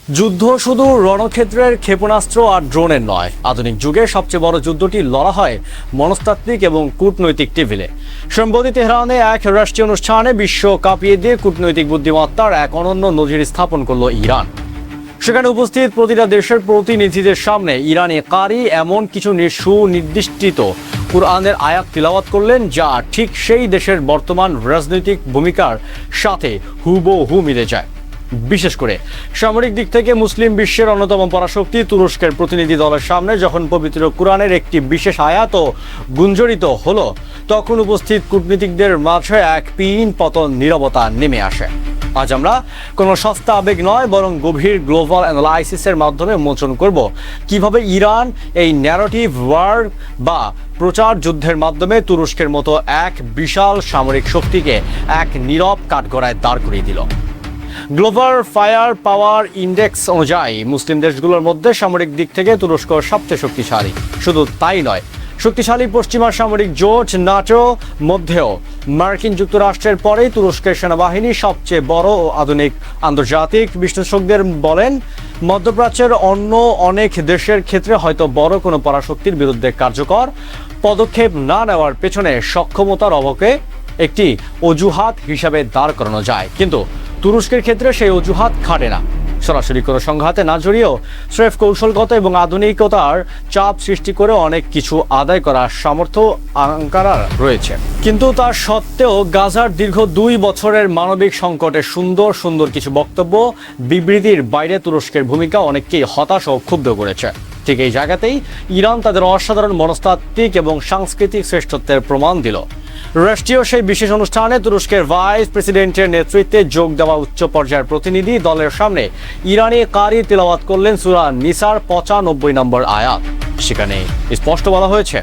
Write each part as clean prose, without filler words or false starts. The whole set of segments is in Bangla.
যুদ্ধ শুধু রণক্ষেত্রের ক্ষেপণাস্ত্র আর ড্রোনের নয়, আধুনিক যুগে সবচেয়ে বড় যুদ্ধটি লড়া হয় মনস্তাত্ত্বিক এবং কূটনৈতিক টেবিলে। সম্প্রতি তেহরানে এক রাষ্ট্রীয় অনুষ্ঠানে বিশ্ব কাঁপিয়ে দিয়ে কূটনৈতিক বুদ্ধিমত্তার এক অনন্য নজির স্থাপন করলো ইরান। সেখানে উপস্থিত প্রতিটা দেশের প্রতিনিধিদের সামনে ইরানি কারি এমন কিছু সুনির্দিষ্ট কুরআনের আয়াত তিলাওয়াত করলেন যা ঠিক সেই দেশের বর্তমান রাজনৈতিক ভূমিকার সাথে হুবহু মিলে যায়। বিশেষ করে সামরিক দিক থেকে মুসলিম বিশ্বের অন্যতম পরাশক্তি তুরস্কের প্রতিনিধি দলের সামনে যখন পবিত্র কুরআনের একটি বিশেষ আয়াত গুঞ্জরিত হলো, তখন উপস্থিত কূটনীতিকদের মাঝে এক পিন পতন নীরবতা নেমে আসে। আজ আমরা কোনো সস্তা আবেগ নয়, বরং গভীর গ্লোবাল অ্যানালাইসিসের মাধ্যমে উন্মোচন করব কিভাবে ইরান এই ন্যারেটিভ ওয়ার বা প্রচার যুদ্ধের মাধ্যমে তুরস্কের মতো এক বিশাল সামরিক শক্তিকে এক নীরব কাঠগড়ায় দাঁড় করিয়ে দিল। গ্লোবাল ফায়ার পাওয়ার ইন্ডেক্স অনুযায়ী মুসলিম দেশগুলোর মধ্যে সামরিক দিক থেকে তুরস্ক সবচেয়ে শক্তিশালী। শুধু তাই নয়, শক্তিশালী পশ্চিমা সামরিক জোট নাটো মধ্যেও মার্কিন যুক্তরাষ্ট্রের পরেই তুরস্কের সেনাবাহিনী সবচেয়ে বড় ও আধুনিক। আন্তর্জাতিক বিশ্লেষকদের বলেন, মধ্যপ্রাচ্যের অন্য অনেক দেশের ক্ষেত্রে হয়তো বড় কোনো পরাশক্তির বিরুদ্ধে কার্যকর পদক্ষেপ না নেওয়ার পেছনে সক্ষমতার অভাবকে একটি অজুহাত হিসাবে দাঁড় করানো যায়, কিন্তু তুরস্কের ক্ষেত্রে সেই অজুহাত খাটে না। সরাসরি কোনো সংঘাতে না জড়িয়েও স্রেফ কৌশলগত এবং আধুনিকতার চাপ সৃষ্টি করে অনেক কিছু আদায় করার সামর্থ্য আঙ্কারার রয়েছে। কিন্তু তার সত্ত্বেও গাজার দীর্ঘ 2 বছরের মানবিক সংকটে সুন্দর সুন্দর কিছু বক্তব্য বিবৃতির বাইরে তুরস্কের ভূমিকা অনেককেই হতাশ ও ক্ষুব্ধ করেছে। ঠিক এই জায়গাতেই ইরান তাদের অসাধারণ মনস্তাত্ত্বিক এবং সাংস্কৃতিক শ্রেষ্ঠত্বের প্রমাণ দিল। রাষ্ট্রীয় সেই বিশেষ অনুষ্ঠানে তুরস্কের ভাইস প্রেসিডেন্টের নেতৃত্বে যোগ দেওয়া উচ্চ পর্যায়ের প্রতিনিধি দলের সামনে ইরানি কারি তিলাওয়াত করলেন সূরা নিসার 95 নম্বর আয়াত। সেখানে স্পষ্ট বলা হয়েছে,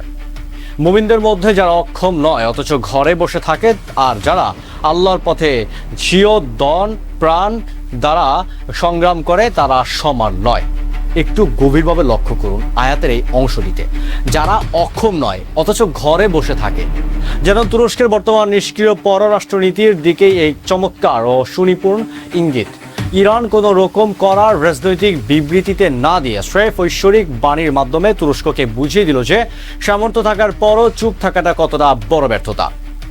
মুমিনদের মধ্যে যারা অক্ষম নয় অথচ ঘরে বসে থাকে আর যারা আল্লাহর পথে স্বীয় দন প্রাণ দ্বারা সংগ্রাম করে তারা সমান নয়। একটু গভীরভাবে লক্ষ্য করুন আয়াতের এই অংশটিতে, যারা অক্ষম নয় অথচ ঘরে বসে থাকে। যেন তুরস্কের বর্তমান নিষ্ক্রিয় পররাষ্ট্রনীতির দিকেই এই চমৎকার ও সুনিপুণ ইঙ্গিত। ইরান কোনো রকম করার রাজনৈতিক বিবৃতিতে না দিয়ে স্রেফ ঐশ্বরিক বাণীর মাধ্যমে তুরস্ককে বুঝিয়ে দিল যে সামর্থ্য থাকার পরও চুপ থাকাটা কতটা বড় ব্যর্থতা।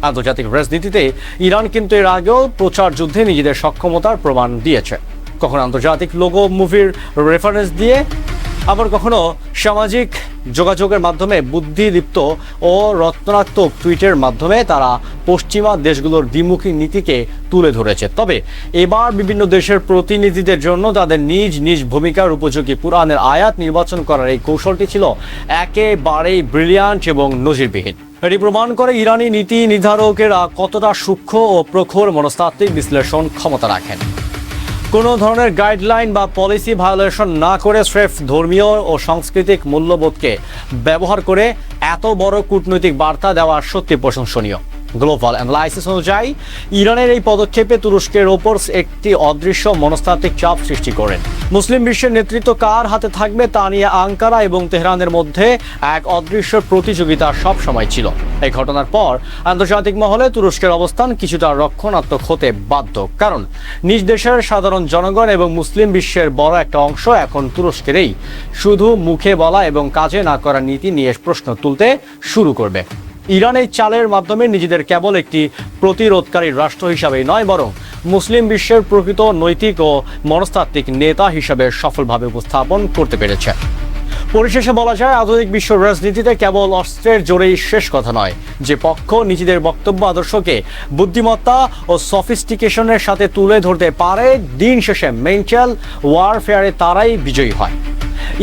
আন্তর্জাতিক রাজনীতিতে ইরান কিন্তু এর আগেও প্রচার যুদ্ধে নিজেদের সক্ষমতার প্রমাণ দিয়েছে, কখনো আন্তর্জাতিক লোগো মুভির রেফারেন্স দিয়ে, আবার কখনো সামাজিক যোগাযোগের মাধ্যমে বুদ্ধিদীপ্ত ও রত্নাত্মক টুইটের মাধ্যমে তারা পশ্চিমা দেশগুলোর দ্বিমুখী নীতিকে তুলে ধরেছে। তবে এবার বিভিন্ন দেশের প্রতিনিধিদের জন্য তাদের নিজ নিজ ভূমিকার উপযোগী কুরআনের আয়াত নির্বাচন করার এই কৌশলটি ছিল একেবারেই ব্রিলিয়ান্ট এবং নজিরবিহীন। এটি প্রমাণ করে ইরানি নীতি নির্ধারকেরা কতটা সূক্ষ্ম ও প্রখর মনস্তাত্ত্বিক বিশ্লেষণ ক্ষমতা রাখেন। কোনো ধরনের গাইডলাইন বা পলিসি ভায়োলেশন না করে স্রেফ ধর্মীয় ও সাংস্কৃতিক মূল্যবোধকে ব্যবহার করে এত বড় কূটনৈতিক বার্তা দেওয়া সত্যি প্রশংসনীয়। গ্লোবাল অ্যানালাইসিস অনুযায়ী ইরানের এই পদক্ষেপে তুরস্কের ওপর একটি অদৃশ্য মনস্তাত্ত্বিক চাপ সৃষ্টি করেন। মুসলিম বিশ্বের নেতৃত্ব কার হাতে থাকবে তা নিয়ে আঙ্কারা এবং তেহরানের মধ্যে এক অদৃশ্য প্রতিযোগিতা সব সময় ছিল। এই ঘটনার পর আন্তর্জাতিক মহলে তুরস্কের অবস্থান কিছুটা রক্ষণাত্মক হতে বাধ্য, কারণ নিজ দেশের সাধারণ জনগণ এবং মুসলিম বিশ্বের বড় একটা অংশ এখন তুরস্কেরই শুধু মুখে বলা এবং কাজে না করা নীতি নিয়ে প্রশ্ন তুলতে শুরু করবে। ইরান এই চালের মাধ্যমে নিজেদের কেবল একটি প্রতিরোধকারী রাষ্ট্র হিসাবেই নয়, বরং মুসলিম বিশ্বের প্রকৃত নৈতিক ও মনস্তাত্ত্বিক নেতা হিসাবে সফলভাবে উপস্থাপন করতে পেরেছে। পরিশেষে বলা যায়, আধুনিক বিশ্ব রাজনীতিতে কেবল অস্ত্রের জোরেই শেষ কথা নয়। যে পক্ষ নিজেদের বক্তব্য আদর্শকে বুদ্ধিমত্তা ও সফিস্টিকেশনের সাথে তুলে ধরতে পারে, দিন শেষে মেন্টাল ওয়ারফেয়ারে তারাই বিজয়ী হয়।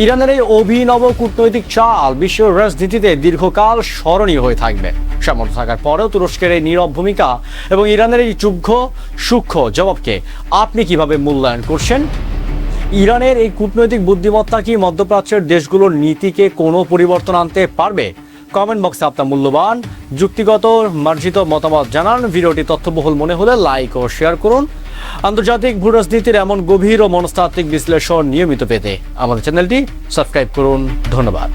ইরানের এই অভিনব কূটনৈতিক চাল বিশ্ব রাজনীতিতে দীর্ঘকাল স্মরণীয় হয়ে থাকবে। সামর্থ্য থাকার পরেও তুরস্কের এই নীরব ভূমিকা এবং ইরানের এই সূক্ষ্ম জবাবকে আপনি কিভাবে মূল্যায়ন করছেন? ইরানের এই কূটনৈতিক বুদ্ধিমত্তা কি মধ্যপ্রাচ্যের দেশগুলোর নীতিকে কোনো পরিবর্তন আনতে পারবে? কমেন্ট বক্সে আপনার মূল্যবান যুক্তিগত মার্জিত মতামত জানান। ভিডিওটি তথ্যবহুল মনে হলে লাইক ও শেয়ার করুন। আন্তর্জাতিক ভূরাজনীতির এমন গভীর ও মনস্তাত্ত্বিক বিশ্লেষণ নিয়মিত পেতে আমাদের চ্যানেলটি সাবস্ক্রাইব করুন। ধন্যবাদ।